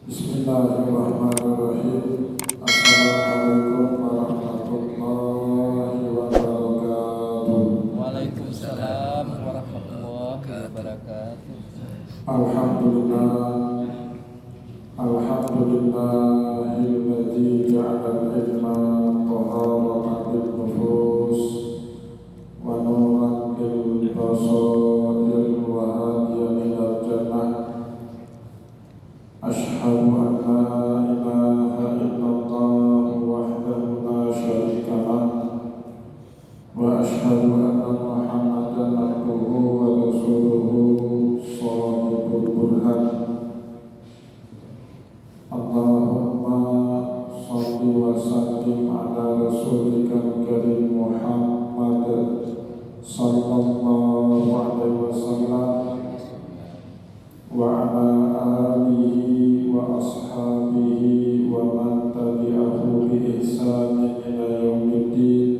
Bismillahirrahmanirrahim. Assalamualaikum warahmatullahi wabarakatuh. Waalaikumsalam warahmatullahi wabarakatuh. Alhamdulillah, alhamdulillahilladzi ja'ala al-ilma taharatan lin-nufus wa nuran lil-basair wa hadiyan ilal jannah. Ashhadu an la ilaha illallah wahdahu la syarika lah wa ashhadu anna Muhammadan abduhu wa rasuluhu shadiqul burhan. Allahumma shalli wa sallim ala rasulika karim Muhammad sallallahu alaihi wasallam wa ala alihi wa ashabihi wa man tabi'ahu bi ihsanin ila yaumiddin.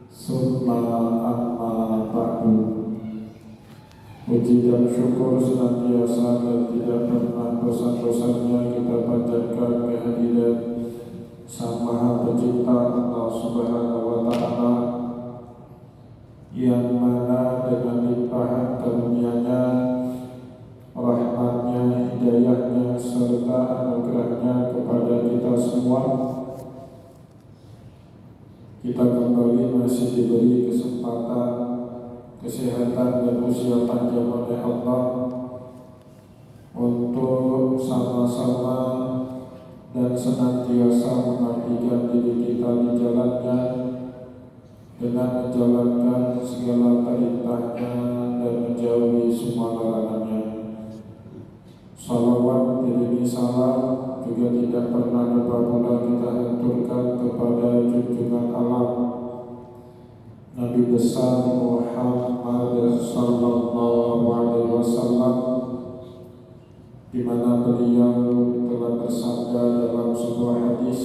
Summa amma ba'du. Puji dan syukur senantiasa dan tidak pernah bosan-bosannya kita panjatkan kehadirat Sang Maha Pencipta Allah Subhanahu wa Ta'ala, yang mana dengan limpahan karunia-Nya, rahmatnya, hidayahnya, serta anugerahnya kepada kita semua, kita kembali masih diberi kesempatan, kesehatan dan usia panjang oleh Allah untuk sama-sama dan senantiasa mengabdikan diri kita di jalannya dengan menjalankan segala perintahnya dan menjauhi semua larangannya. Salawat diri salam juga tidak pernah lupa pula kita haturkan kepada junjungan alam Nabi besar Muhammad sallallahu alaihi wasallam, di mana beliau telah bersabda dalam sebuah hadis,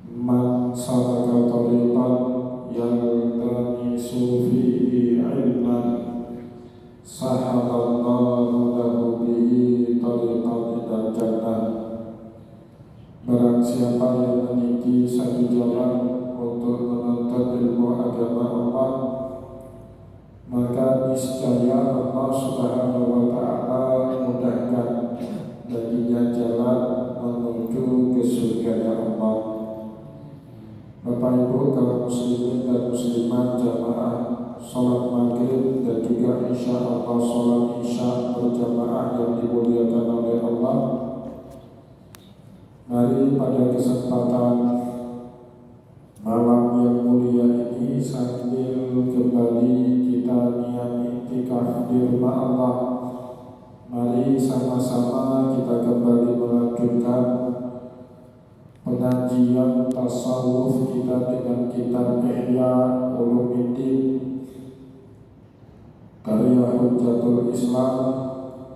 "Man salaka tariqan yaltamisu fihi ilman sahalallahu lahu bihi tariqan ilal jannah." Barang siapa yang meniti satu jalan untuk menuntut ilmu agama Allah, maka niscaya Allah Subhanahu wa Ta'ala mudahkan baginya jalan menuju ke surga Allah. Bapak Ibu kaum muslimin dan muslimat, jamaah salat maghrib dan juga insya Allah salat isya berjamaah yang dimuliakan oleh Allah, mari pada kesempatan malam yang mulia ini sambil kembali kita niat iktikaf di rumah Allah, mari sama-sama kita kembali melanjutkan pengajian tasawuf kita dengan kitab Ihya Ulumuddin karya Hujjatul Islam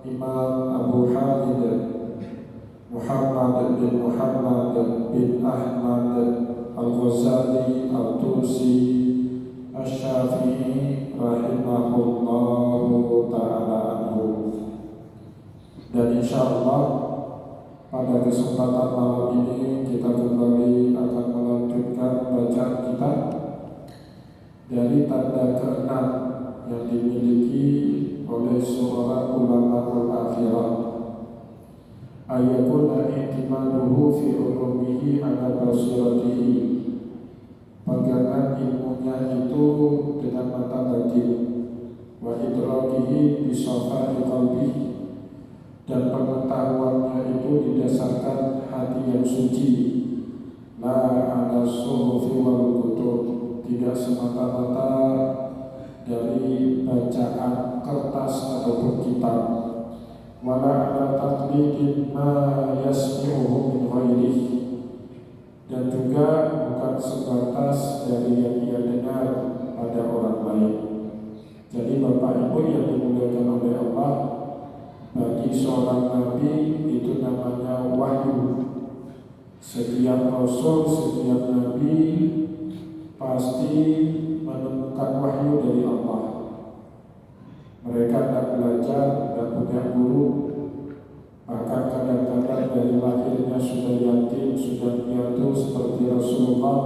Imam Abu Hamid Muhammad bin Ahmad Al-Ghazali Al-Tusi Asy-Syafi'i rahimahullahu ta'ala anhu. Dan insyaallah pada kesempatan malam ini kita kembali akan melanjutkan bacaan kita dari tanda ke-6 yang dimiliki oleh seorang ulama al-akhirah, ayakuna i'timaduhu fi ulumihi ala basiratihi. Pegangan ilmunya itu dengan mata batin, wa idrakihi bisafari qalbihi, dan pengetahuannya itu didasarkan hati yang suci, la ala suhufi wal kutub, tidak semata-mata dari bacaan kertas ataupun kitab, wala ala taqlidin ma yasmi'uhu min ghairihi, dan juga bukan sebatas dari yang ia dengar pada orang lain. Jadi Bapak Ibu yang dimuliakan oleh Allah, bagi seorang nabi itu namanya wahyu. Setiap rasul, setiap nabi pasti menemukan wahyu dari Allah. Mereka tidak belajar, tidak punya guru, bahkan kadang-kadang dari lahirnya sudah yatim, sudah piatu seperti Rasulullah,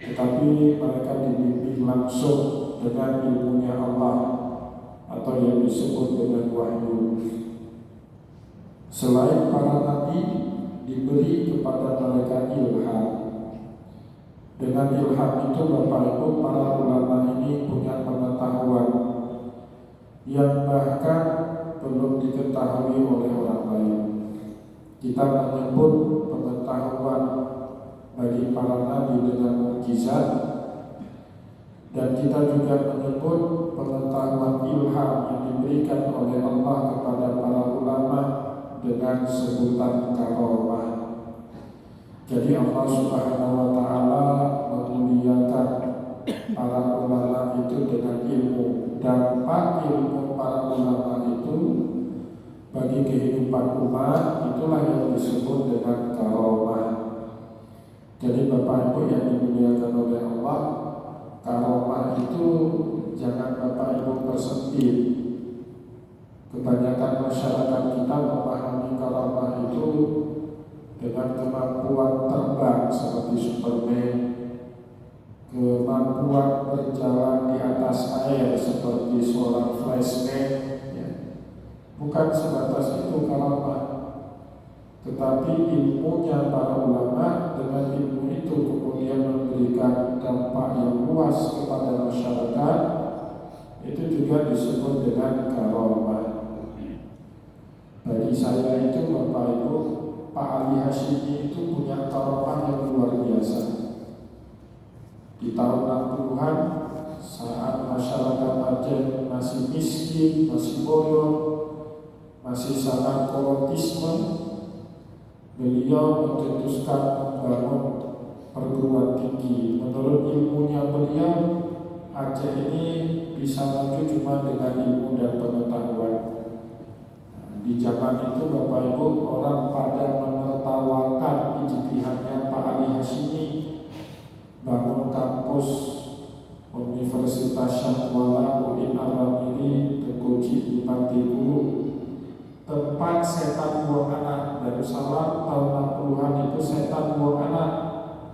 tetapi mereka dibimbing langsung dengan ilmunya Allah atau yang disebut dengan wahyu. Selain para nabi, diberi kepada mereka ilham. Dengan ilham itu Bapak Ibu, para ulama ini punya pengetahuan yang bahkan belum diketahui oleh orang lain. Kita menyebut pengetahuan bagi para nabi dengan mukjizat, dan kita juga menyebut pengetahuan ilham yang diberikan oleh Allah kepada para ulama dengan sebutan karomah. Jadi Allah Subhanahu wa Ta'ala memuliakan para ulama itu dengan ilmu. Dampak ilmu para ulama itu bagi kehidupan umat itulah yang disebut dengan karomah. Jadi Bapak Ibu yang dimuliakan oleh Allah, karomah itu jangan Bapak Ibu persempit. Kebanyakan masyarakat kita memahami karomah itu dengan kemampuan terbang seperti Superman, kemampuan berjalan di atas air seperti seorang flashman, ya. Bukan sebatas itu karomah, tetapi ilmunya para ulama dengan ilmu itu kemudian memberikan dampak yang luas kepada masyarakat, itu juga disebut dengan karomah. Bagi saya itu Bapak Ibu, Pak Ali Hashimi itu punya karomah yang luar biasa. Di tahun 60-an, saat masyarakat Aceh masih miskin, masih bodoh, masih sangat kolonisme, beliau mencetuskan membangun perguruan tinggi. Menurut ilmunya beliau, Aceh ini bisa maju cuma dengan ilmu dan pengetahuan. Di zaman itu Bapak Ibu, orang pada menertawakan ijtihadnya Pak Ali Hashimi bangun kampus Universitas Syahwala UIN Al-Ramili Teguci di Pantigulu, tempat setan buang anak. Darussalam tahun 60-an itu setan buang anak,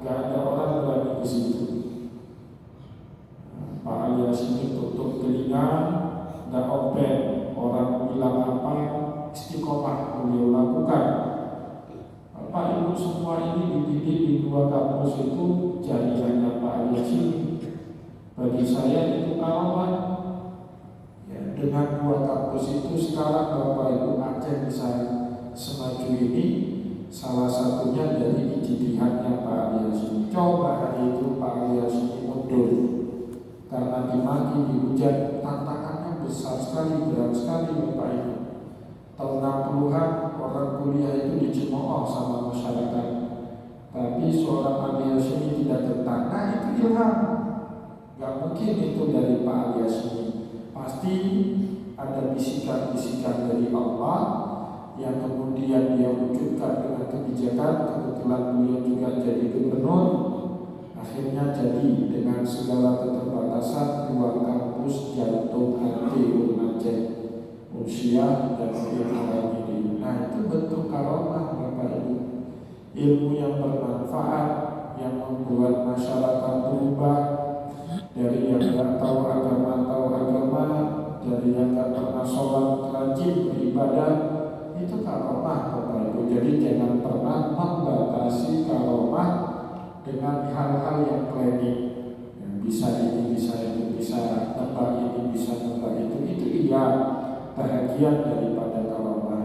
gak ada orang berani ke situ. Pak Ali Hashimi tutup telinga, gak open, orang bilang apa, istiqomah beliau lakukan. Bapak Ibu, semua ini dididik di dua kampus itu jariahnya Pak Ali Hashimi. Bagi saya itu karomah. Ya, dengan dua kampus itu sekarang Bapak Ibu Aceh bisa semaju ini, salah satunya dari ijtihadnya Pak Ali Hashimi. Coba hari itu Pak Ali Hashimi mundur karena dimaki, dihujat, tantangannya besar sekali, berat sekali Bapak Ibu. Tahun 60-an orang kuliah itu dicemooh sama masyarakat, tapi seorang Ali Hashimi tidak tertarik. Nah, itu ilham. Gak mungkin itu dari Pak Ali Hashimi. Pasti ada bisikan-bisikan dari Allah yang kemudian dia wujudkan dengan kebijakan. Kebetulan beliau juga jadi gubernur, akhirnya jadi dengan segala keterbatasan dua kampus jantung hati Aceh, Usia dan Al ini. Nah, itu bentuk karomah Bapak Ibu. Ilmu yang bermanfaat, yang membuat masyarakat berubah dari yang tidak tahu agama, dari yang tidak pernah sholat rajin beribadah. Itu karomah Bapak Ibu. Jadi jangan pernah membatasi karomah dengan hal-hal yang klinik, yang bisa ini, bisa itu, bisa tebak ini, bisa tebak itu iya bahagian daripada karomah.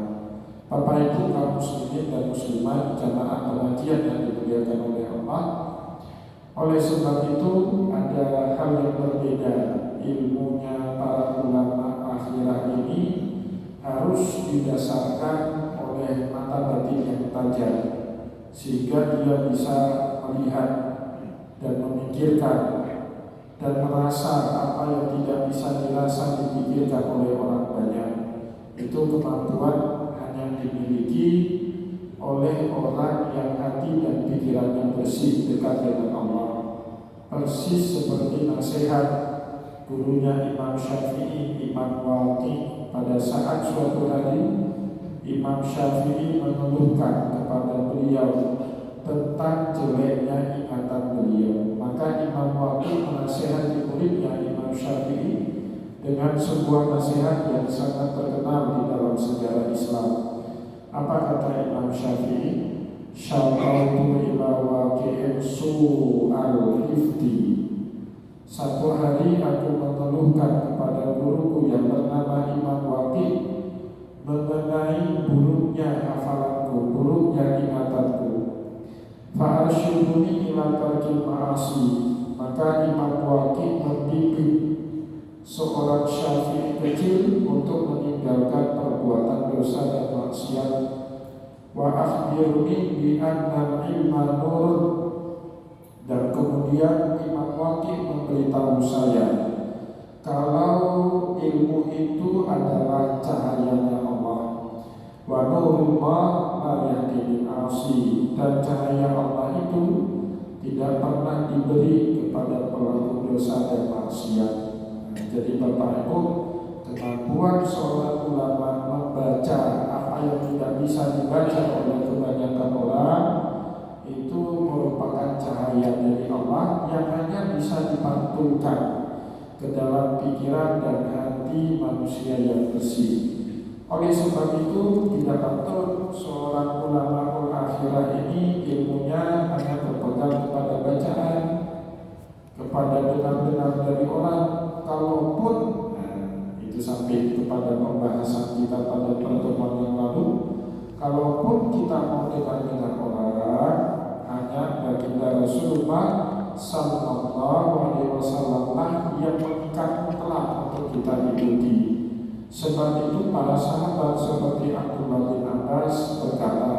Bapak Ibu kaum muslimin dan muslimat, jamaah pengajian yang dimuliakan oleh Allah. Oleh sebab itu ada hal yang berbeda. Ilmunya para ulama akhirah ini harus didasarkan oleh mata batin yang tajam, sehingga dia bisa melihat dan memikirkan dan merasa apa yang tidak bisa dirasa dipikirkan oleh orang banyak. Itu kemampuan hanya dimiliki oleh orang yang hati dan pikirannya bersih, dekat dengan Allah. Persis seperti nasihat gurunya Imam Syafi'i, Imam Waqi, pada saat suatu hari Imam Syafi'i mengeluhkan kepada beliau tentang jeleknya ingatan beliau. Maka Imam Waqi menasihati muridnya Imam Syafi'i dengan sebuah nasihat yang sangat terkenal di dalam sejarah Islam. Apa kata Imam Syafi'i? Syaqautu ila waqi'in su'al hifdi. Satu hari aku mengeluhkan kepada guruku yang bernama Imam Waqi mengenai buruknya hafalanku, buruknya ingatanku. Fa'arsyuduni ila tarkil ma'asi. Maka Imam Waqi membimbing seorang Syafi'i kecil untuk meninggalkan perbuatan dosa dan maksiat. Wa akhbirni bi anna al-ilma nur. Dan kemudian Imam Waqi memberitahu saya kalau ilmu itu adalah cahayanya Allah. Wa nurullah la yahdil asi. Dan cahaya Allah itu tidak pernah diberi kepada pelaku dosa dan maksiat. Jadi Bapak Ibu, kemampuan seorang ulama membaca apa yang tidak bisa dibaca oleh kebanyakan orang itu merupakan cahaya dari Allah yang hanya bisa dipantulkan ke dalam pikiran dan hati manusia yang bersih. Oleh sebab itu tidak patut seorang ulama akhirah ini ilmunya hanya berpegang kepada bacaan, kepada benar-benar dari orang. Kalaupun itu sampai kepada pembahasan kita pada pertemuan yang lalu, kalaupun kita mau dengar orang, hanya baginda Rasulullah Sallallahu Alaihi Wasallam yang mengikat mutlak untuk kita ikuti. Sebab itu para sahabat seperti Abdullah bin Abbas berkata,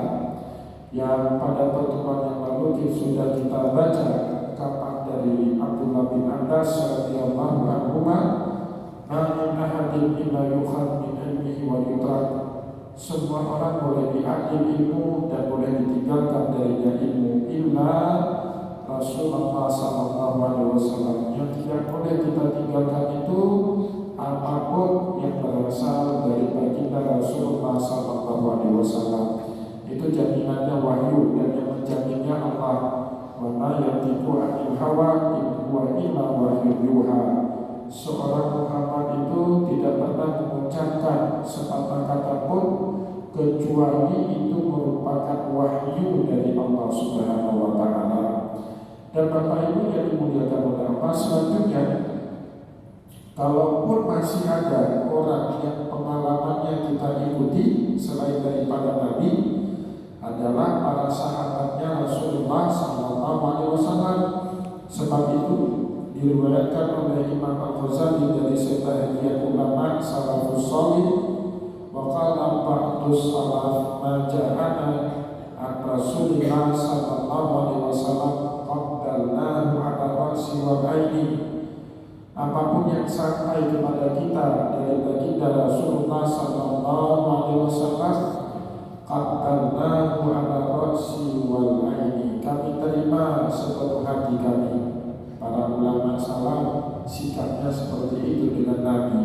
yang pada pertemuan yang lalu sudah kita baca kapan dari Abdullah bin Abbas radhiyallahu anhu, "Ma min ahadin illa yukhad min ilmihi wa yutrak." Semua orang boleh diambil ilmu dan boleh ditinggalkan darinya ilmu, illa Rasulullah sallallahu alaihi wasallam. Yang tidak boleh kita tinggalkan itu apapun yang berasal dari baginda Rasulullah sallallahu alaihi wasallam. Itu jaminannya wahyu, dan yang menjaminnya Allah. Wa ma yantiqu 'anil hawa in huwa illa wahyun yuha. Seorang Muhammad itu tidak pernah mengucapkan sepatah kata pun kecuali itu merupakan wahyu dari Allah Subhanahu wa taala. Dan Bapak Ibu yang dimuliakan oleh Allah, selanjutnya kalaupun masih ada orang yang pengalamannya kita ikuti selain daripada Nabi adalah para sahabatnya Rasulullah sallallahu alaihi wasallam. Sebab itu diriwayatkan oleh Imam Al-Ghazali dari sebagian ulama salafus salih, wa qala ba'dus salaf ma ja'ana an Rasulillah sallallahu alaihi wasallam qaddalnahu ala ra'si wa aini. Apapun yang sampai kepada kita dari baginda Rasulullah sallallahu alaihi wasallam, qaddalnahu ala ra'si wal aini, kami terima sepenuh hati kami. Para ulama salaf sikapnya seperti itu dengan Nabi.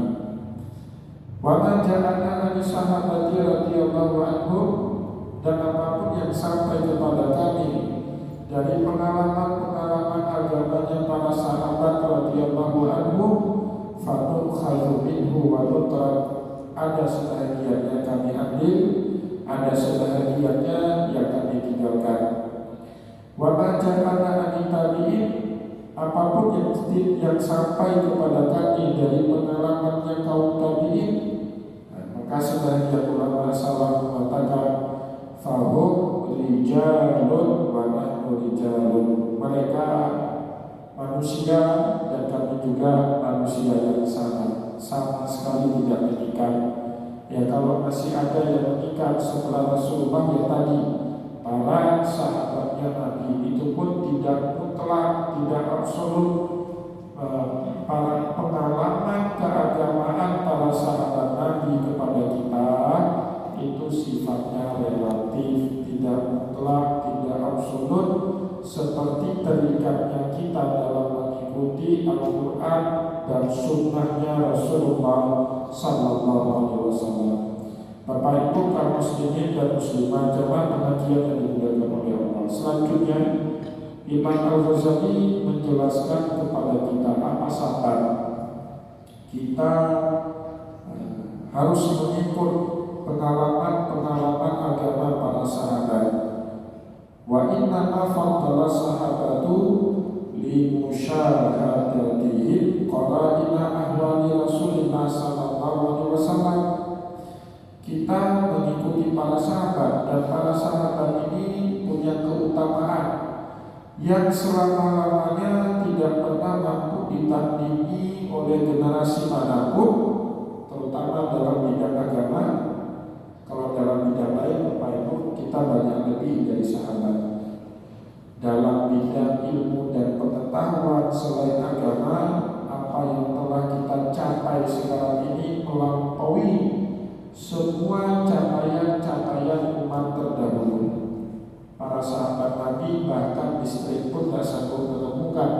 Wa ma ja'alna li sahabati radhiyallahu anhum, dan apapun yang sampai kepada kami dari pengalaman-pengalaman agamanya para sahabat radhiyallahu anhum, fanukhadhu minhu wa nutrak, ada sebahagiannya kami ambil, ada sebahagiannya yang kami tinggalkan. Wa ma ja'alna li tabi'in, apapun yang sampai kepada kami dari pengalamannya kaum tabi'in, maka sebagian ulama salaf mengatakan fahum rijalun wa nahnu rijalun, mereka manusia dan kami juga manusia yang sama sekali tidak mengikat. Ya, kalau masih ada yang mengikat setelah Rasulullah, ya tadi para sahabatnya Nabi itu pun tidak mutlak, tidak absolut. Para pengalaman keagamaan para sahabat Nabi kepada kita itu sifatnya relatif, tidak mutlak, tidak absolut, seperti terikatnya kita dalam mengikuti Al-Quran dan sunnahnya Rasulullah sallallahu alaihi wasallam. Bapak Ibu kaum muslimin dan muslimah jemaah pengajian yang dimuliakan oleh Allah. Selanjutnya Imam Al-Ghazali menjelaskan kepada kita apa sahabat. Kita harus mengikut pengalaman-pengalaman agama para sahabat. Wa inna ma faddala sahabatu li musyahadatihim qara'ina ahwali Rasulillah sallallahu alaihi wasallam. Kita mengikuti para sahabat, dan para sahabat ini punya keutamaan yang selama-lamanya tidak pernah mampu ditandingi oleh generasi manapun, terutama dalam bidang agama. Kalau dalam bidang lain, Bapak Ibu, kita banyak lebih dari sahabat. Dalam bidang ilmu dan pengetahuan selain agama, apa yang telah kita capai sekarang ini melampaui semua capaian-capaian umat terdahulu. Para sahabat Nabi bahkan listrik pun tidak sanggup menemukan.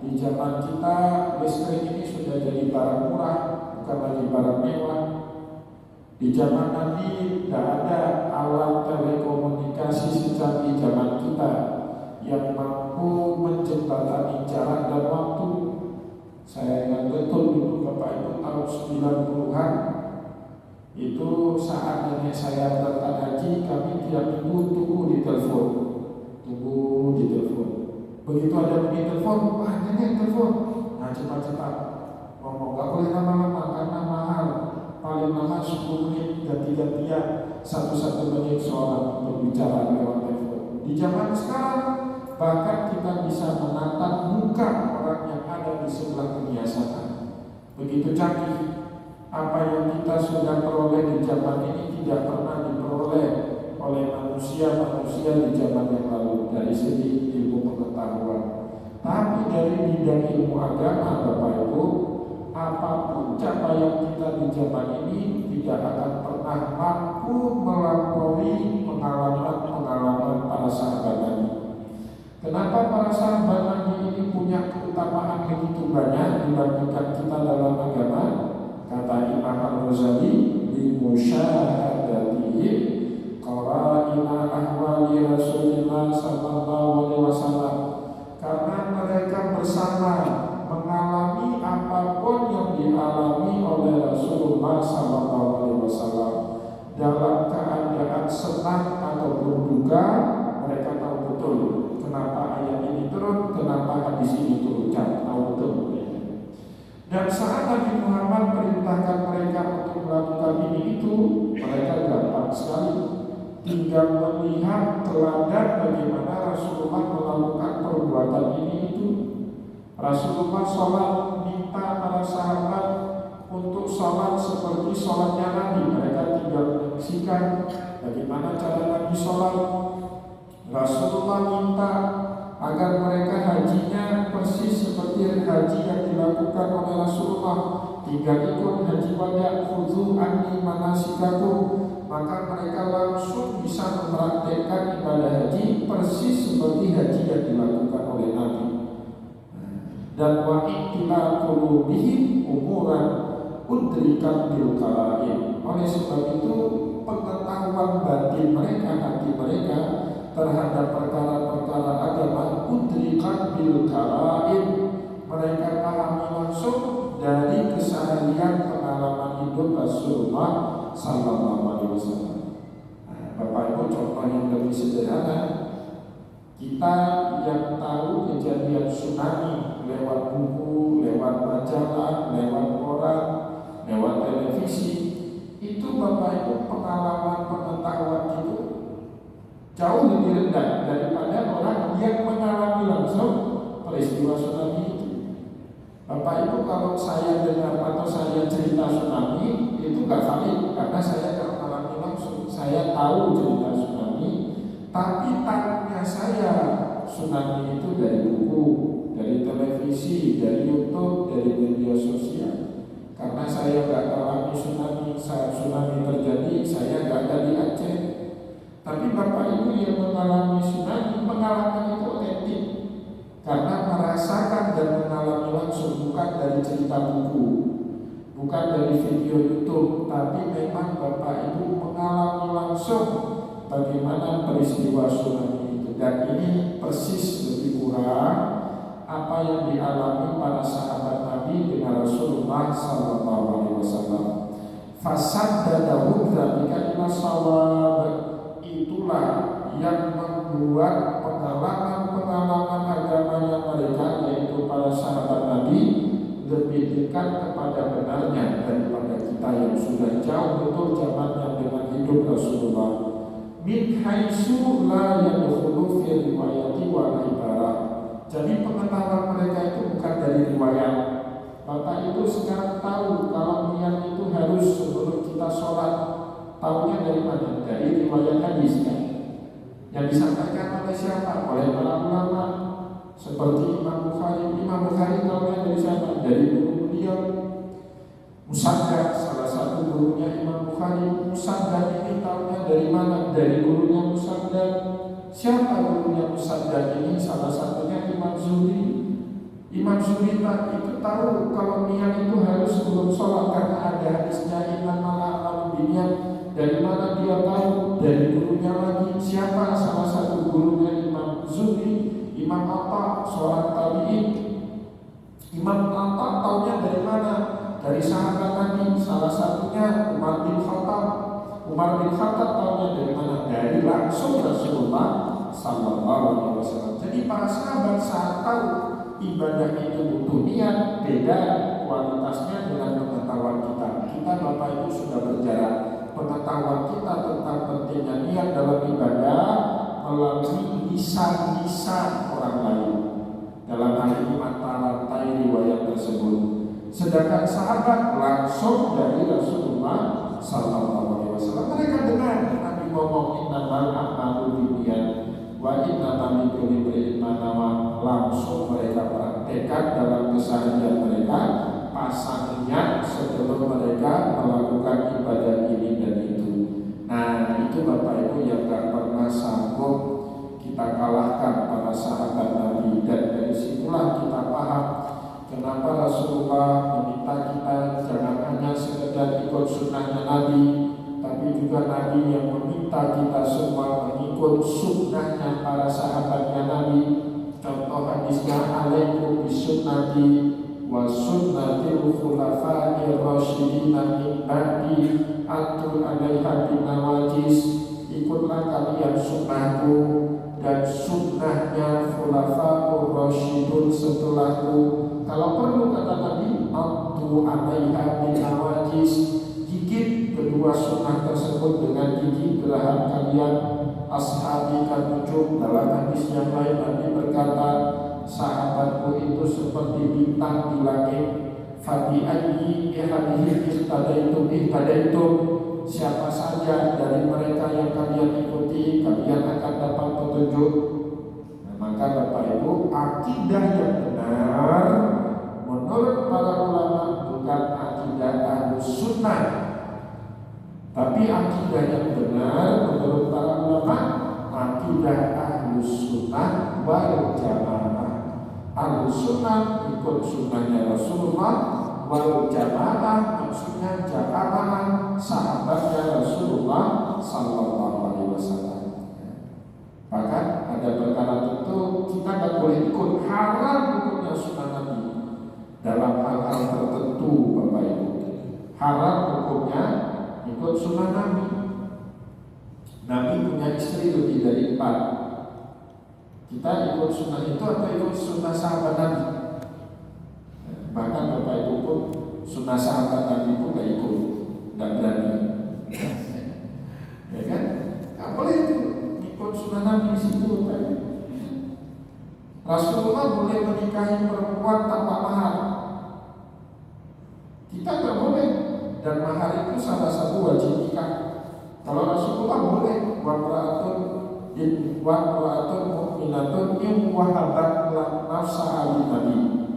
Di zaman kita listrik ini sudah jadi barang murah, bukan lagi barang mewah. Di zaman Nabi tidak ada alat telekomunikasi secanggih zaman kita yang mampu menjembatani jarak dan waktu. Saya ingat betul dulu Bapak Ibu tahun 90-an, itu saat nenek saya berangkat haji, kami tiap minggu tunggu di telepon. Begitu ada bunyi telepon, wah nenek telepon, nah cepat-cepat ngomong, gak boleh lama-lama karena mahal. Paling lama 10 menit ganti-gantian, 1 menit seorang berbicara lewat telepon. Di zaman sekarang bahkan kita bisa menatap muka orang yang ada di sebelah dunia sana. Begitu canggih. Apa yang kita sudah peroleh di zaman ini tidak pernah diperoleh oleh manusia-manusia di zaman yang lalu dari segi ilmu pengetahuan. Tapi dari bidang ilmu agama, Bapak Ibu, apapun capaian kita di zaman ini tidak akan pernah mampu melampaui pengalaman-pengalaman para sahabat Nabi. Kenapa para sahabat Nabi ini punya keutamaan begitu banyak dibandingkan kita dalam agama? Kata Imam Al-Ghazali, li musyahadatihim qara'ina ahwali Rasulillah sallallahu alaihi wasallam. Karena mereka bersama mengalami apapun yang dialami oleh Rasulullah sallallahu alaihi wasallam. Dalam keadaan senang ataupun duka, mereka tahu betul kenapa ayat ini turun, kenapa hadis ini turun, tahu betul. Dan saat Nabi Muhammad perintahkan mereka untuk melakukan ini itu, mereka gampang sekali. Tinggal melihat teladan bagaimana Rasulullah melakukan perbuatan ini itu. Rasulullah sholat, minta para sahabat untuk sholat seperti sholatnya Nabi. Mereka tinggal menyaksikan bagaimana cara Nabi sholat. Rasulullah minta agar mereka hajinya persis seperti haji yang dilakukan oleh Rasulullah. Tinggal ikut haji wada, khudhu anni manasikakum, maka mereka langsung bisa mempraktekkan ibadah haji persis seperti haji yang dilakukan oleh Nabi. Dan wa ittila qulubihim umuran udrikat bil qara'in. Oleh sebab itu pengetahuan batin mereka, hati mereka terhadap perkara-perkara agama udrikat bil qara'in, mereka pahami langsung dari keseharian pengalaman hidup Rasulullah sallallahu alaihi wasallam. Bapak Ibu, contoh yang lebih sederhana, kita yang tahu kejadian tsunami lewat buku, lewat majalah, lewat koran, lewat televisi, itu Bapak Ibu pengalaman pengetahuan itu jauh lebih rendah daripada orang yang mengalami langsung peristiwa tsunami itu. Bapak Ibu, kalau saya dengar atau saya cerita tsunami itu gak valid karena saya gak mengalami langsung. Saya tahu cerita tsunami, tapi tahunya saya tsunami itu dari buku, dari televisi, dari YouTube, dari media sosial. Karena saya gak mengalami tsunami, saat tsunami terjadi saya gak ada di Aceh. Tapi Bapak Ibu yang mengalami tsunami, pengalaman itu otentik karena merasakan dan mengalami langsung, bukan dari cerita buku, bukan dari video YouTube, tapi memang Bapak Ibu mengalami langsung bagaimana peristiwa tsunami itu. Dan ini persis lebih kurang apa yang dialami para sahabat Nabi dengan Rasulullah SAW. Fasaddadahu dzalika ila shawab, itulah yang membuat pengalaman-pengalaman agamanya mereka, yaitu para sahabat Nabi, lebih dekat kepada benarnya daripada kita yang sudah jauh betul zamannya dengan hidup Rasulullah. Min haitsu la yadkhulu fi riwayati wal ibarah. Jadi pengetahuan mereka itu bukan dari riwayat. Bapak itu sekarang tahu kalau niat itu harus sebelum kita sholat. Tahunya dari mana? Dari riwayat hadis kan? Yang disampaikan oleh siapa? Oleh para ulama seperti Imam Bukhari. Imam Bukhari tahunya dari siapa? Dari guru beliau Musaddad, salah satu gurunya Imam Bukhari. Musaddad ini tahunya dari mana? Dari gurunya Musaddad. Siapa gurunya Musaddad ini? Salah satunya Imam Zuhri. Imam Zuhri itu tahu kalau niat itu harus sebelum sholat karena ada hadisnya innamal a'malu binniyat. Dari mana dia tahu? Dari gurunya lagi. Siapa? Salah satu gurunya Imam Zuhri, Imam Atta, seorang tabi'in. Imam Atta tahunya dari mana? Dari sahabat Nabi. Salah satunya Umar bin Khattab. Umar bin Khattab tahunya dari mana? Dari langsung Rasulullah SAW. Jadi para sahabat saat tahu ibadah itu butuh niat, beda kualitasnya dengan pengetahuan kita. Kita Bapak Ibu sudah berjarak. Pengetahuan kita tentang pentingnya niat dalam ibadah melalui lisan-lisan orang lain. Dalam hal ini mata-rantai riwayat tersebut. Sedangkan sahabat langsung dari Rasulullah SAW. Mereka dengar Nabi ngomong innamal a'malu binniyat wa innamal likulli imri'in ma nawa. Langsung mereka praktekkan dalam keseharian mereka, pasang niat sebelum mereka melakukan ibadah ini dan itu. Nah, itu Bapak Ibu yang tak pernah sanggup kita kalahkan para sahabat Nabi. Dan dari situlah kita paham kenapa Rasulullah meminta kita jangan hanya sekedar ikut sunnahnya Nabi, tapi juga Nabi yang meminta kita semua mengikut sunnahnya para sahabatnya Nabi. Contoh hadisnya, alaikum bisunnati wa sunnatil khulafa'ir rasyidin min ba'di atul 'alaiha bin nawajis. Ikutlah kalian sunnahku dan sunnahnya khulafa'ur rasyidun setelahku. Kalau perlu kata Nabi, atul 'alaiha bin nawajis, gigit kedua sunnah tersebut dengan gigi geraham kalian. Ashabi kanujum, dalam hadis yang lain Nabi berkata, sahabatku itu seperti bintang di langit. Fabi ayyi ihadihi ihtadaitum ihtadaitum, siapa saja dari mereka yang kalian ikuti, kalian akan dapat petunjuk. Nah, maka Bapak Ibu, akidah yang benar menurut para ulama bukan akidah Ahlus Sunnah, tapi akidah yang benar menurut para ulama akidah Ahlus Sunnah wal Jamaah. Ahlus Sunnah ikut sunnahnya Rasulullah, wal Jamaah maksudnya jamaah sahabatnya Rasulullah SAW. Bahkan ada perkara tentu kita tidak boleh ikut, haram hukumnya sunnah Nabi dalam hal-hal tertentu. Bapak Ibu, haram hukumnya ikut sunnah Nabi. Nabi punya istri lebih dari 4. Kita ikut sunnah itu atau ikut sunnah sahabat Nabi? Bahkan Bapak Ibu pun sunnah sahabat Nabi pun gak ikut, gak berani. Ya kan? Gak boleh itu ikut sunnah Nabi di situ. Rasulullah boleh menikahi perempuan tanpa mahar. Kita gak boleh. Dan mahar itu salah satu wajib nikah. Kalau Rasulullah boleh, wa ra'atun mu'minatun in wahabat nafsaha Nabi.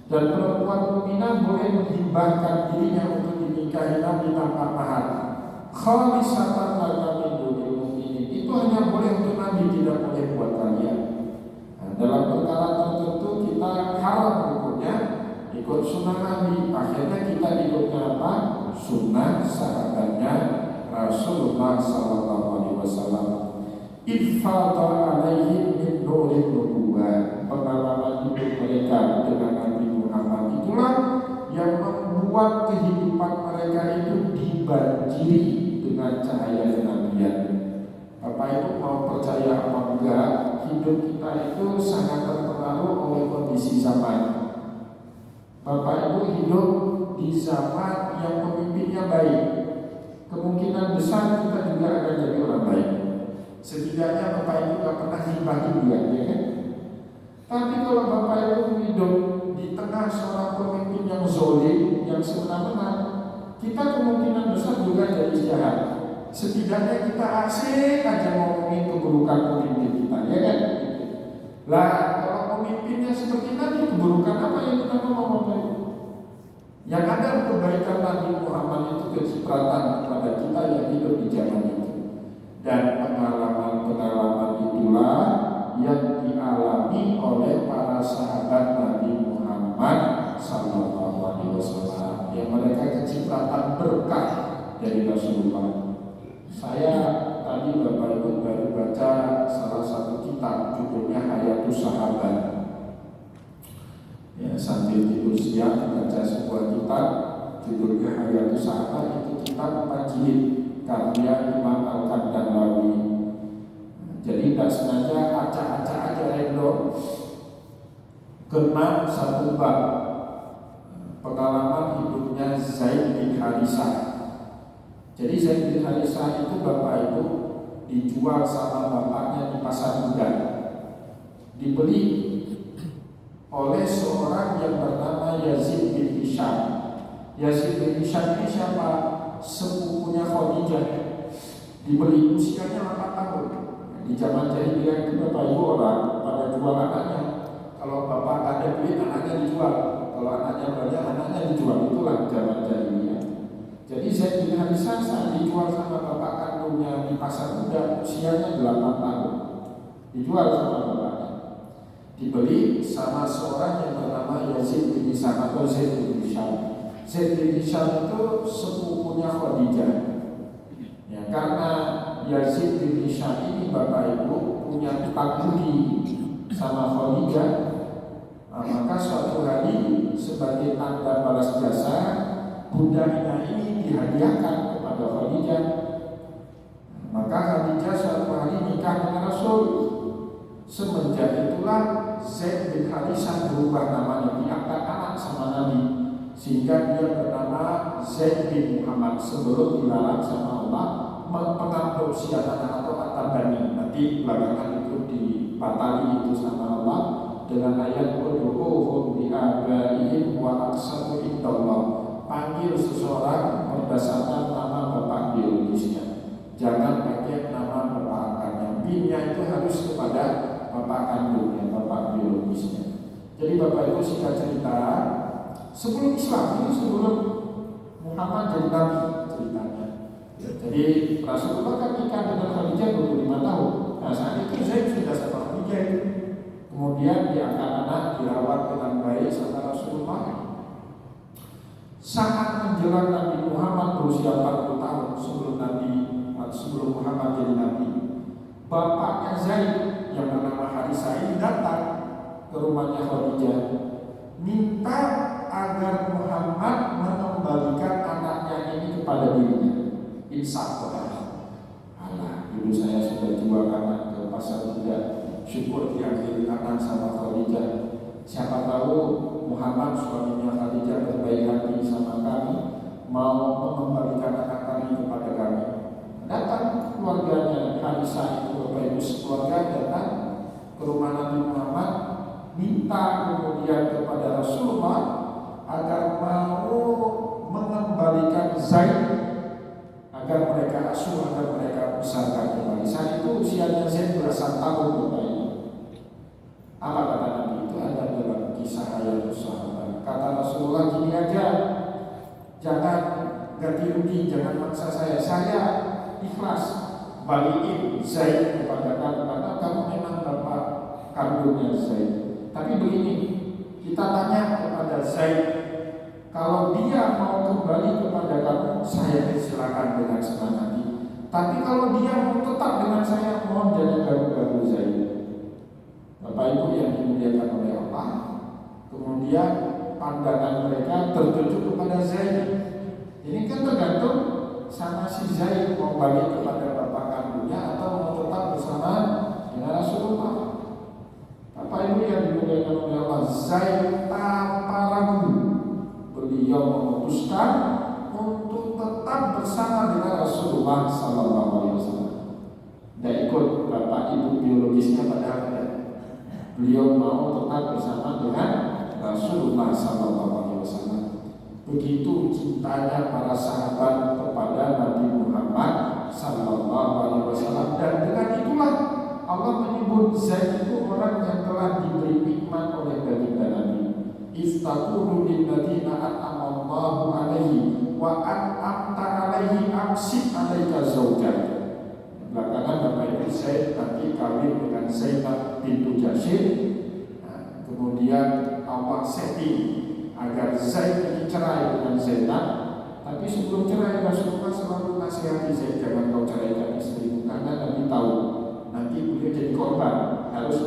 Dan perempuan mukminah boleh menghibahkan dirinya untuk dinikahi Nabi tanpa mahar. Khalisatan laka min dunil mu'minin. Itu hanya boleh untuk Nabi, tidak boleh buat kalian. Nah, dalam perkara tertentu kita haram hukumnya ikut sunnah Nabi. Akhirnya kita ikutnya apa? Sunnah sahabatnya Rasulullah Sallallahu Alaihi Wasallam. Ifadha alaihim min nurin nubuwah. Pengalaman hidup mereka dengan Nabi Muhammad itulah yang membuat kehidupan mereka itu dibanjiri dengan cahaya kenabian. Bapak Ibu mau percaya apa enggak, hidup kita itu sangat terpengaruh oleh kondisi zaman. Bapak Ibu hidup di zaman yang pemimpinnya baik, kemungkinan besar kita juga akan jadi orang baik. Setidaknya Bapak Ibu gak pernah hibah-hibah, ya kan? Tapi kalau Bapak Ibu hidup di tengah seorang pemimpin yang zalim, yang semena-mena, kita kemungkinan besar juga jadi jahat. Setidaknya kita asik aja ngomongin keburukan pemimpin kita, ya kan? Lah kalau pemimpinnya seperti tadi, keburukan apa yang kita ngomong? Yang ada kebaikan Nabi Muhammad itu kecipratan kepada kita yang hidup di zaman itu. Dan pengalaman-pengalaman itulah yang dialami oleh para sahabat Nabi Muhammad Sallallahu Alaihi Wasallam, yang mereka kecipratan berkah dari Rasulullah. Saya tadi Bapak Ibu baru baca salah satu kitab, judulnya Hayatus Sahabat. Ya, sambil tidur siang baca sebuah kitab judulnya Hayatus Sahabat. Itu kitab 4 jilid karya Imam Al-Qaddallawi. Jadi tidak sengaja acak-acak aja random kena satu bab pengalaman hidupnya Zaid bin Harisah. Jadi Zaid bin Harisah itu Bapak Ibu dijual sama bapaknya di pasar budak, dibeli oleh seorang yang bernama Yazid bin Hisham. Yazid bin Hisham ini siapa? Sepupunya Khadijah. Dibeli usianya 8 tahun. Di zaman jahiliyah itu Bapak Ibu orang pada jual anaknya. Kalau bapak ada duit, anaknya dijual. Kalau anaknya banyak, anaknya dijual. Itulah zaman jahiliyah. Jadi Zaid bin Harisah saat dijual sama bapak kandungnya di pasar budak, usianya 8 tahun. Dijual sama bapaknya. Dibeli sama seorang yang bernama Yazid bin Hisham atau Zaid bin Hisham. Zaid bin Hisham itu sepupunya Khadijah. Ya, karena Yazid bin Hisham ini Bapak Ibu punya hutang budi sama Khadijah, maka suatu hari sebagai tanda balas jasa budaknya ini dihadiahkan kepada Khadijah. Maka Khadijah suatu hari nikah dengan Rasul. Semenjak itulah Zaid bin Harisah berubah namanya, diangkat anak sama Nabi, sehingga dia bernama Zaid bin Muhammad sebelum dilarang sama Allah mengadopsi anak atau atabani. Nanti belakangan itu dibatali itu sama Allah dengan ayat ud'uhum bi abaihim wa aqsatu indallah. Panggil seseorang berdasarkan nama bapak biologisnya, jangan pakai nama bapak angkatnya. Binnya itu harus kepada bapak kandungnya, bapak biologisnya. Jadi Bapak Ibu singkat cerita, sebelum Islam itu sebelum Muhammad jadi nabi ceritanya. Jadi Rasulullah kan nikah dengan Khadijah 25 tahun. Nah saat itu Zaid sudah sama Khadijah itu. Kemudian diangkat anak, dirawat dengan baik sama Rasulullah. Saat menjelang Nabi Muhammad berusia 40 tahun sebelum Muhammad jadi nabi, bapaknya Zaid yang bernama Harisah ini datang ke rumahnya Khadijah, minta agar Muhammad mengembalikan anaknya ini kepada dirinya. Insaf Allah, dulu saya sudah jual anak ke pasar budak, syukur diambil anak sama Khadijah. Siapa tahu Muhammad suaminya Khadijah berbaik hati sama kami, mau mengembalikan anak kami kepada kami. Datang keluarganya Harisah itu Bapak Ibu sekeluarga datang ke rumah Nabi Muhammad, minta kemudian kepada Rasulullah agar mau mengembalikan Zaid, agar mereka asuh, agar mereka besarkan kembali. Saat itu usianya Zaid belasan tahun Bapak Ibu. Apa kata Nabi itu? Ada dalam kisah Hayatus Sahabat. Kata Rasulullah gini aja, jangan ganti rugi, jangan maksa saya ikhlas balikin Zaid kepada kamu karena kamu memang bapak kandungnya Zaid. Tapi begini, kita tanya kepada Zaid, kalau dia mau kembali kepada kamu, saya silakan dengan senang hati. Tapi kalau dia mau tetap dengan saya, mohon jangan ganggu-ganggu Zaid. Bapak Ibu yang dimuliakan oleh Allah, kemudian pandangan mereka tertuju kepada Zaid. Ini kan tergantung sama si Zaid mau balik kepada bapak kandungnya atau mau tetap bersama dengan Rasulullah. Bapak Ibu yang dimuliakan oleh Allah, Zaid tanpa ragu beliau memutuskan untuk tetap bersama dengan Rasulullah Sallallahu Alaihi Wasallam. Tidak ikut bapak ibu biologisnya padahal beliau mau tetap bersama dengan Rasulullah Sallallahu Alaihi Wasallam. Begitu cintanya para sahabat kepada Nabi Muhammad Sallallahu Alaihi Wasallam, dan dengan itulah Allah menyebut Zaid itu orang yang telah diberi nikmat oleh baginda Nabi. Istaqulu lilladzina an'amallahu alaihi wa an'amta alaihi amsik alaika zaujak. Belakangan Bapak Ibu Zaid nanti kawin dengan Zainab bintu Jahsy. Kemudian Allah setting agar Zaid ini cerai dengan Zainab. Tapi sebelum cerai Rasulullah selalu nasihati Zaid, jangan kau ceraikan istrimu, karena Nabi tahu nanti beliau jadi korban, harus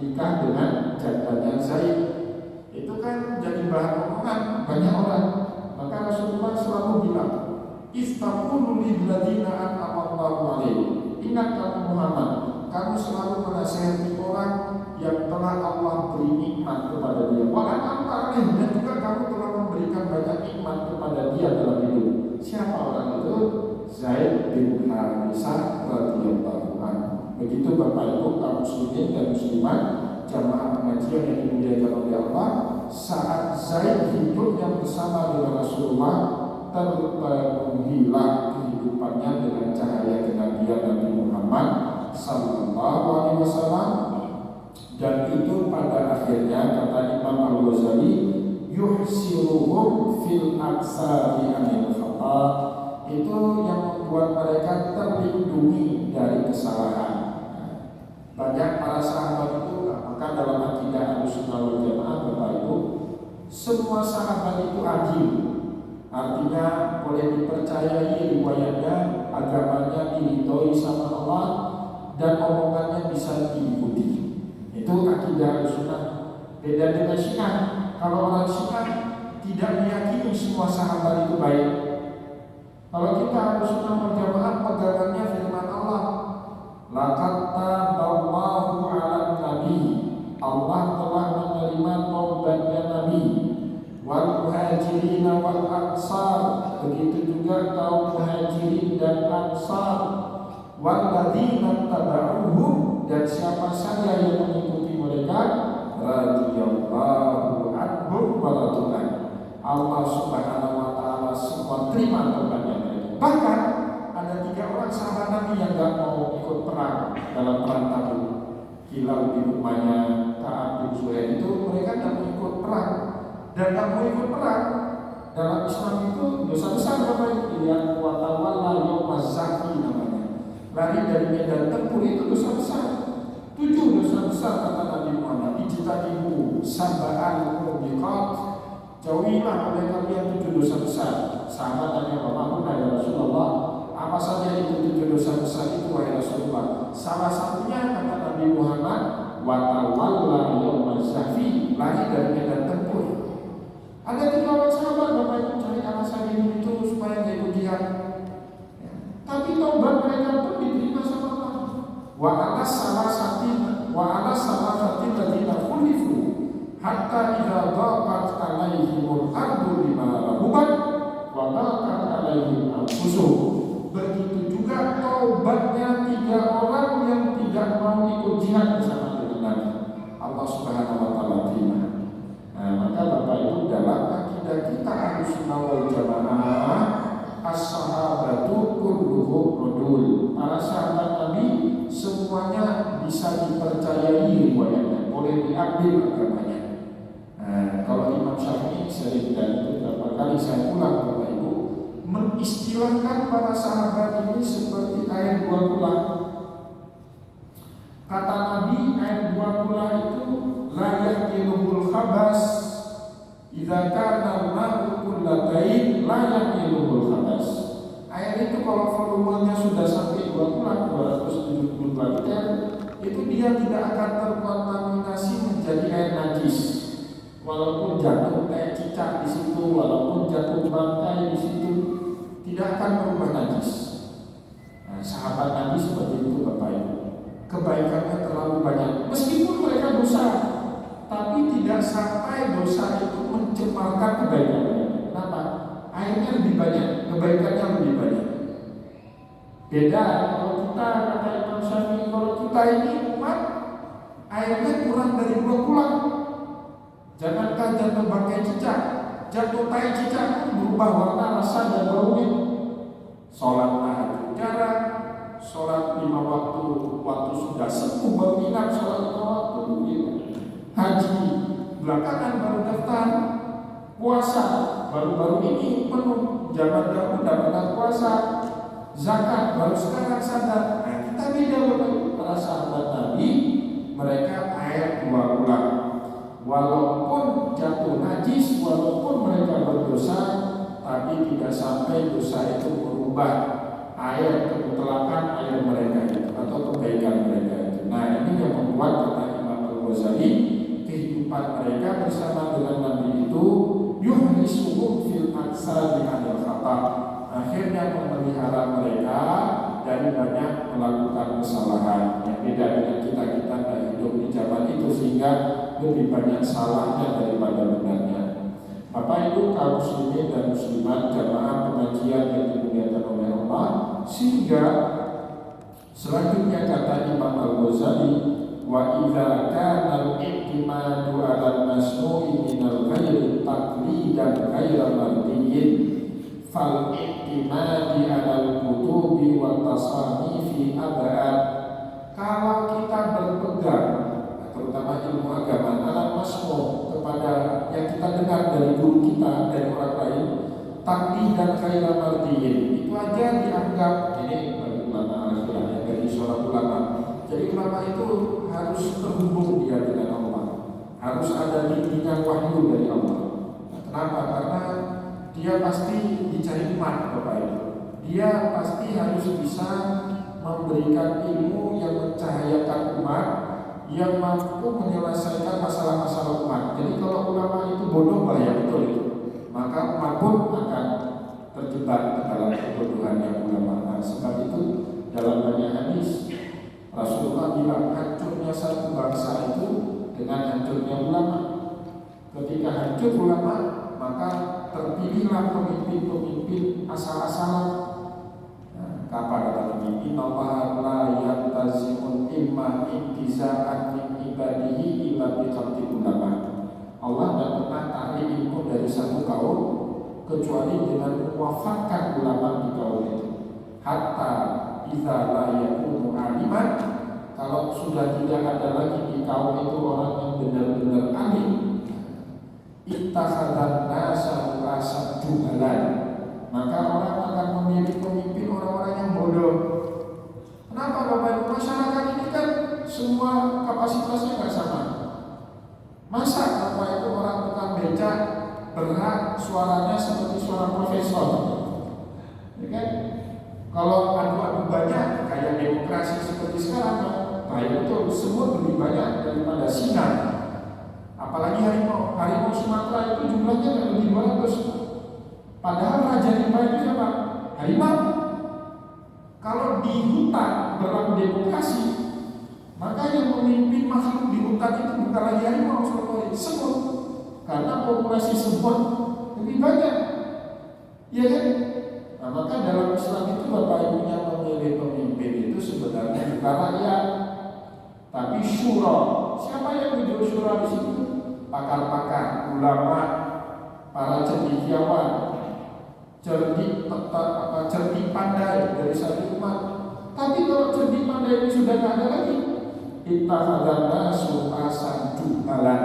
nikah dengan jandanya Zaid. Itu kan jadi bahan omongan banyak orang. Maka Rasulullah selalu bilang, istaqulu lilladzina an'amallahu alaihi. Ingat kamu Muhammad, kamu selalu menasihati orang yang telah Allah beri nikmat kepada dia. Wa an'amta alaihi, dan juga kamu telah memberikan banyak nikmat kepada dia dalam hidup. Siapa orang itu? Zaid bin Harisah radhiyallahu anhu. Begitu Bapak Ibu kaum muslimin dan muslimat, jamaah pengajian yang dimuliakan oleh Allah, saat Zaid hidup yang bersama dengan Rasulullah, terpenuhilah kehidupannya dengan cahaya kenabian Nabi Muhammad Sallallahu Alaihi Wasallam. Dan itu pada akhirnya kata Imam Al-Ghazali, yuhsiruhum fil aksari anil khata, itu yang membuat mereka terlindungi dari kesalahan. Banyak para sahabat itu, maka dalam akidah Ahlussunnah wal Jamaah Bapak Ibu, semua sahabat itu adil. Artinya boleh dipercayai riwayatnya, agamanya diridhoi sama Allah, dan omongannya bisa diikuti. Itu akidah Ahlussunnah. Beda dengan Syiah. Kalau orang Syiah tidak meyakini semua sahabat itu baik. Kalau kita Ahlussunnah wal Jamaah pegangannya firman Allah, laqad taballahu 'alan nabi, Allah telah menerima taubatnya Nabi, wal muhajirin wal ansar, begitu juga kaum muhajirin dan ansar, wal ladzina tabauhum, dan siapa saja yang mengikuti mereka, radhiyallahu anhum wa radwan. Allah Subhanahu wa taala semua terima taubatnya mereka. Bahkan ada 3 orang sahabat Nabi yang gak mau ikut perang dalam perang Tabuk. Hilal bin Umayyah, Ka'ab bin Zuhair, itu mereka gak mau ikut perang. Dan gak mau ikut perang dalam Islam itu dosa besar. Bapak Ibu lihat, wa tawalla yaumaz zahfi namanya. Lari dari medan tempur itu dosa besar. 7 dosa besar kata Nabi Muhammad. Ijtanibu sab'al mubiqat, jauhilah oleh kalian 7 dosa besar. Sahabat tanya, Bapak ya Rasulullah, apa saja itu 7 dosa besar itu wahai Rasulullah? Salah satunya kata Nabi Muhammad, wa tawalla yaumaz zahfi, lari dari medan tempur. Ada 3 orang sahabat Bapak Ibu cari alasan itu supaya dia ikut jihad. Tapi taubat mereka pun diterima sama Allah. Wa ala salasatin ladzina khulifu hatta idza dhaqat alaihimul ardu bima rahubat wa dhaqat alaihim anfusuhum. Begitu juga taubatnya 3 orang yang tidak mau ikut jihad bersama dengan Nabi. Allah Subhanahu wa taala terima. Maka Bapak Ibu, dalam akidah kita Ahlussunnah wal Jamaah, as-sahabatu kulluhum udul. Para sahabat Nabi semuanya bisa dipercayai riwayatnya, boleh diambil agamanya. Kalau Imam Syafi'i sering, dan itu beberapa kali saya ulang Bapak Ibu, mengistilahkan para sahabat ini seperti air buah gula. Kata Nabi, air buah gula itu layak diluhul yahmilul khabas idza kana al-ma'u kullatain la yahmilul khabas. Air itu kalau volumenya sudah sampai 270 liter, itu dia tidak akan terkontaminasi menjadi air najis. Walaupun jatuh kayak cicak di situ, walaupun jatuh bangkai di situ, tidak akan berubah najis. Nah, sahabat Nabi seperti itu Bapak Ibu. Kebaikannya terlalu banyak. Meskipun mereka dosa, tapi tidak sampai dosa itu mencemarkan kebaikannya. Kenapa? Airnya lebih banyak, kebaikannya lebih banyak. Beda kalau kita, kata Imam Syafi'i, kalau kita ini umat, airnya kurang dari 2 bulan. Jangankan jatuh bangkai cicak, jatuh tai cicak pun berubah warna, rasa, dan baunya. Sholat tahajud jarang, sholat 5 waktu sudah sepuh baru ingat sholat 5 waktu. Haji belakangan baru daftar. Puasa baru-baru ini penuh, zaman dahulu tidak pernah puasa. Zakat baru sekarang sadar. Nah, kita beda para sahabat Nabi, mereka air 2 bulan. Walaupun jatuh najis, walaupun mereka berdosa, tapi tidak sampai dosa itu merubah air kemutlakan air mereka itu atau kebaikan mereka itu. Nah, ini yang membuat kata Imam Al-Ghazali, kehidupan mereka bersama dengan Nabi itu yuhrisuhum fil aksari anil khata, akhirnya memelihara mereka dari banyak melakukan kesalahan. Yang beda dengan kita yang hidup di zaman itu, sehingga lebih banyak salahnya daripada benarnya. Bapak Ibu kaum muslimin dan muslimat, jamaah pengajian yang dimuliakan oleh Allah, sehingga selanjutnya kata Imam Al-Ghazali, wa idza kana al-i'timadu 'ala al-masnu'i min al-ghairi taqlidan ghayra mardiyyin fal i'timadi 'ala al-kutubi wa tasanifi ab'ad. Kalau kita berpegang, terutama ilmu agama, 'ala al-masnu', kepada yang kita dengar dari guru kita, dari orang lain, taqlidan ghayra mardiyyin, itu aja dianggap ini bagi ulama al-khilaf, dari seorang ulama. Jadi ulama itu harus terhubung dia dengan Allah, harus ada bimbingan wahyu dari Allah. Nah, kenapa? Karena dia pasti dicari umat, Bapak Ibu. Dia pasti harus bisa memberikan ilmu yang mencahayakan umat, yang mampu menyelesaikan masalah-masalah umat. Jadi kalau ulama itu bodoh, bahaya betul itu. Maka umat pun akan terjebak dalam kebodohannya ulama. Nah, sebab itu dalam banyak hadis Rasulullah bilang hancurnya satu bangsa itu dengan hancurnya ulama. Ketika hancur ulama, maka terpilihlah pemimpin-pemimpin asal-asalan. Nah, kapan kata Nabi, Allah la yantazimun imma intiza'an min ibadihi illa biqabdi ulama. Allah tidak pernah tarik ilmu dari satu kaum kecuali dengan mewafatkan ulama di kaum itu. Hatta idza la yakunu aliman, kalau sudah tidak ada lagi di kaum itu orang yang benar-benar alim, ittakhadhan nasa ru'asa juhalan, maka orang akan memilih pemimpin orang-orang yang bodoh. Kenapa Bapak Ibu? Masyarakat ini kan semua kapasitasnya nggak sama. Masa Bapak Ibu orang tukang beca berhak suaranya seperti suara profesor? Ya kan? Kalau adu-adu banyak kayak demokrasi seperti sekarang, baik itu semua lebih banyak daripada singa. Apalagi harimau Sumatera itu jumlahnya kan lebih 200. Padahal raja rimba itu siapa? Harimau. Kalau di hutan berlaku demokrasi, maka yang memimpin makhluk di hutan itu bukan lagi harimau, semut. Karena populasi semut lebih banyak. Iya kan? Nah, maka dalam Islam itu Bapak Ibu yang memilih pemimpin itu sebenarnya bukan rakyat, tapi syura. Siapa yang duduk syura di situ? Pakar-pakar, ulama, para cendekiawan, cerdik pandai dari satu umat. Tapi kalau cerdik pandai ini sudah tidak ada lagi, ittakhadhan nasu asan juhalan,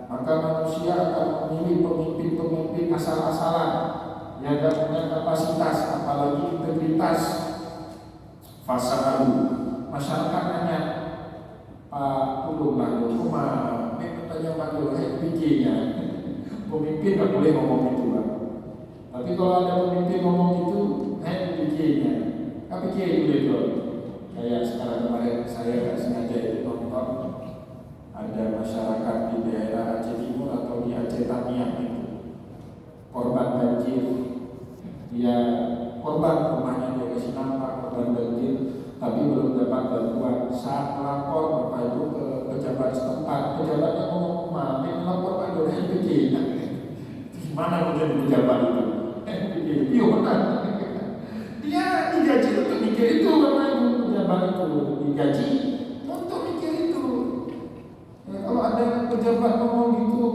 maka manusia akan memilih pemimpin-pemimpin asal-asalan yang tidak punya kapasitas, apalagi integritas. Fasalu, masyarakat nanya, Pak tolonglah rumah, katanya Pak Dul, pemimpin nggak boleh ngomong itu Pak. Tapi kalau ada pemimpin ngomong itu, pikirnya, apa pikir itu? Kayak sekarang kemarin saya nggak sengaja itu nonton ada masyarakat di daerah Aceh Timur atau di Aceh Tamiang itu korban banjir, dia korban rumahnya dia kasih nama korban banjir, tapi belum dapat bantuan. Saat melapor Bapak Ibu ke pejabat setempat, pejabatnya ngomong maafin melapor Pak Doni itu gimana menjadi pejabat itu? Iya benar. Dia digaji untuk mikir itu Bapak Ibu, pejabat itu digaji untuk mikir itu. Ya, kalau ada pejabat ngomong gitu,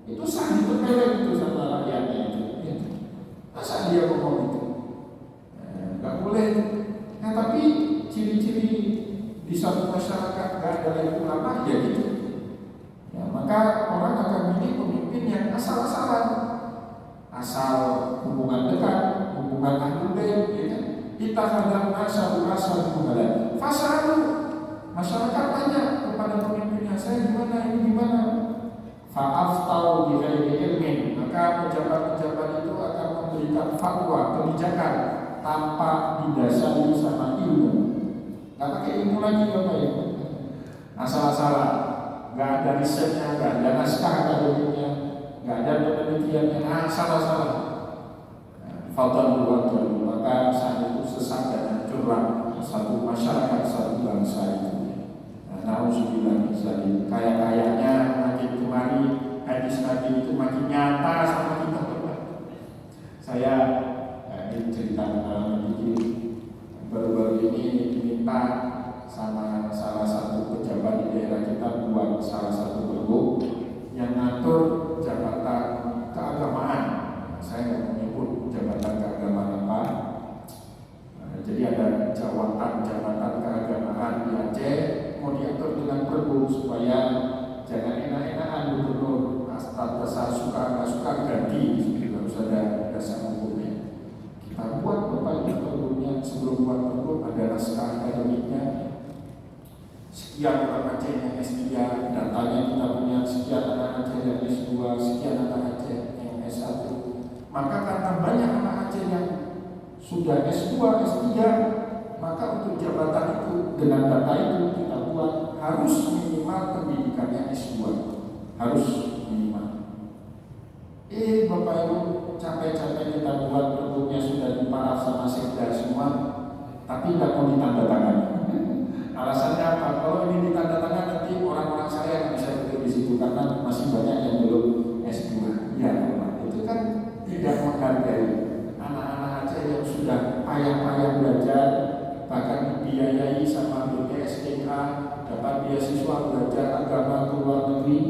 itu sah ditempelin itu sama rakyatnya itu. Masa dia ngomong itu? Nggak boleh. Nah tapi ciri-ciri di satu masyarakat nggak ada lagi ulama ya gitu. Ya, maka orang akan milih pemimpin yang asal-asalan, asal hubungan dekat, hubungan ahlul bait, ya kan? Kita kadang asal hubungan. Fasalu masyarakat tanya kepada pemimpinnya, saya gimana ini gimana? Fa'aftau bi ghairi ilmin, maka pejabat-pejabat itu akan memberikan fatwa kebijakan tanpa didasari sama ilmu. Nggak pakai ilmu lagi Bapak Ibu, asal-asalan, nggak ada risetnya, nggak ada naskah akademiknya, nggak ada penelitiannya, asal-asalan. Fadlu, maka saat itu sesat dan hancurlah satu masyarakat, satu bangsa itu. Nauzubillah min kaya-kayanya makin kemari hadis Nabi itu makin nyata sama kita. Saya ini cerita pengalaman dikit. Baru-baru ini diminta sama salah satu pejabat di daerah kita buat salah satu pergub yang ngatur jabatan keagamaan. Saya nggak menyebut jabatan keagamaan apa. Jadi ada jabatan keagamaan di Aceh mau diatur dengan pergub supaya jangan enak-enakan gubernur asal suka nggak suka ganti, harus ada dasar hukumnya. Kita buat Bapak Ibu pergubnya, sebelum buat pergub ada naskah akademiknya. Sekian orang Aceh yang S3, datanya kita punya sekian anak Aceh yang S2, sekian anak Aceh yang S1. Maka karena banyak anak Aceh yang sudah S2, S3, maka untuk jabatan itu dengan data itu kita buat harus minimal pendidikannya S2, harus minimal. Bapak Ibu capek-capek kita buat pergubnya sudah diparaf sama sekda semua, tapi tidak mau ditandatangani. Alasannya apa? Kalau ini ditandatangani nanti orang-orang saya yang bisa bekerja di situ karena masih banyak yang belum S2. Ya, itu kan tidak menghargai anak-anak Aceh yang sudah payah-payah belajar, bahkan dibiayai sama BPSDK, dapat beasiswa belajar agama ke luar negeri,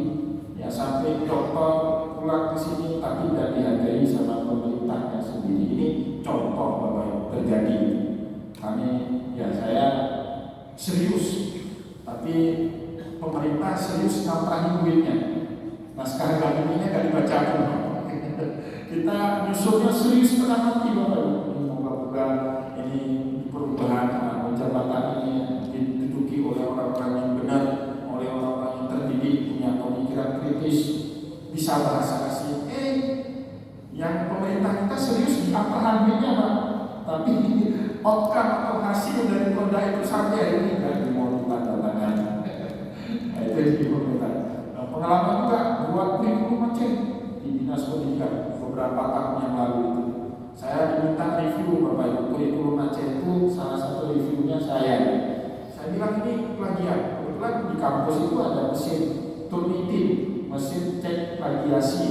ya sampai dokter pulang ke sini tapi tidak dihargai sama pemerintahnya sendiri. Ini contoh bahwa terjadi. Kami, ya saya serius, tapi pemerintah serius ngaprahin duitnya. Naskah akademiknya nggak dibaca pun. Kita nyusunnya serius tengah mati Bapak Ibu. Moga-moga ini perubahan jabatan ini diduduki oleh orang-orang yang benar, oleh orang-orang yang terdidik, punya pemikiran kritis, bisa bahasa asing. Yang pemerintah kita serius di apa duitnya Pak, tapi outcome atau hasil dari perda itu sampai hari ini nggak mau ditandatangani. Itu jadi pemerintah. Pengalaman juga buat kurikulum Aceh di Dinas Pendidikan beberapa tahun yang lalu itu. Saya diminta review Bapak Ibu kurikulum Aceh itu, salah satu reviewnya saya bilang ini plagiat. Kebetulan di kampus itu ada mesin Turnitin, mesin cek plagiasi.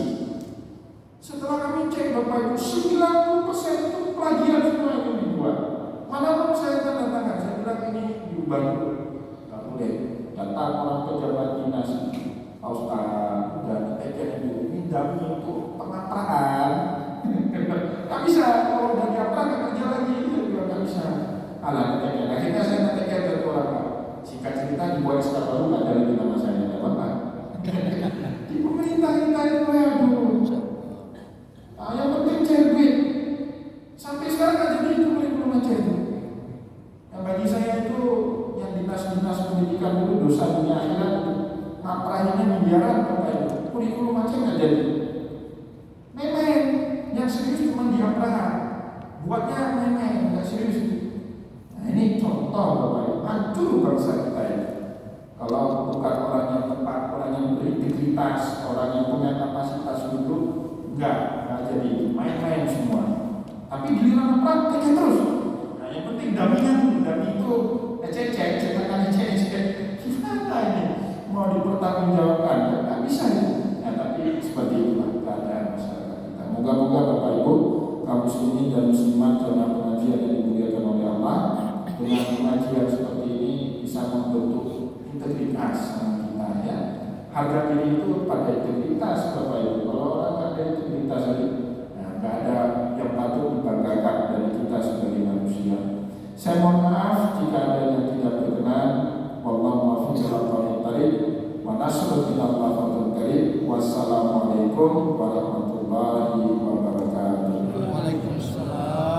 Setelah kami cek Bapak Ibu 90% itu plagiat semua yang dibuat. Mana mau saya tanda tangan, saya bilang ini diubah dulu. Nggak boleh. Datang orang pejabat dinas, Pak Ustaz, dan ini dami untuk pengapraan. Nggak bisa, kalau udah diaprah nggak kerja lagi, itu juga nggak bisa. Akhirnya saya ngetekan ke orang Pak. Singkat cerita dibuat SK baru nggak ada lagi nama saya, nggak apa-apa. Di pemerintah kita itu aduh. Yang penting cari duit. Sampai sekarang nggak jadi itu kurikulum Aceh itu. Yang bagi saya itu yang dinas-dinas pendidikan dulu dosa dunia akhirat, ngaprahinnya miliaran Bapak Ibu. Kurikulum Aceh nggak jadi. serius. Nah ini contoh Bapak Ibu, hancur bangsa kita ini. Kalau bukan orang yang tepat, orang yang berintegritas, orang yang punya kapasitas dulu, enggak jadi main-main semua. Tapi giliran praktek terus. Nah yang penting daminya dulu, dami itu cecek, cetakan cecek. Gimana ini? Mau dipertanggungjawabkan? Nggak bisa ya. Nah tapi seperti itulah keadaan masyarakat kita. Moga-moga Bapak Ibu, kaum muslimin dan muslimat dalam pengajian yang dimuliakan oleh Allah, dengan pengajian seperti ini bisa membentuk integritas kita ya. Harga diri itu pada integritas Bapak Ibu. Kalau orang nggak ada integritas tadi, nah, nggak ada yang patut dibanggakan dari kita sebagai manusia. Saya mohon maaf jika ada yang tidak berkenan. Wallahu muwaffiq ila aqwamit thariq wa nasrul ila aqwamit thariq. Wassalamualaikum warahmatullahi wabarakatuh. Waalaikumsalam.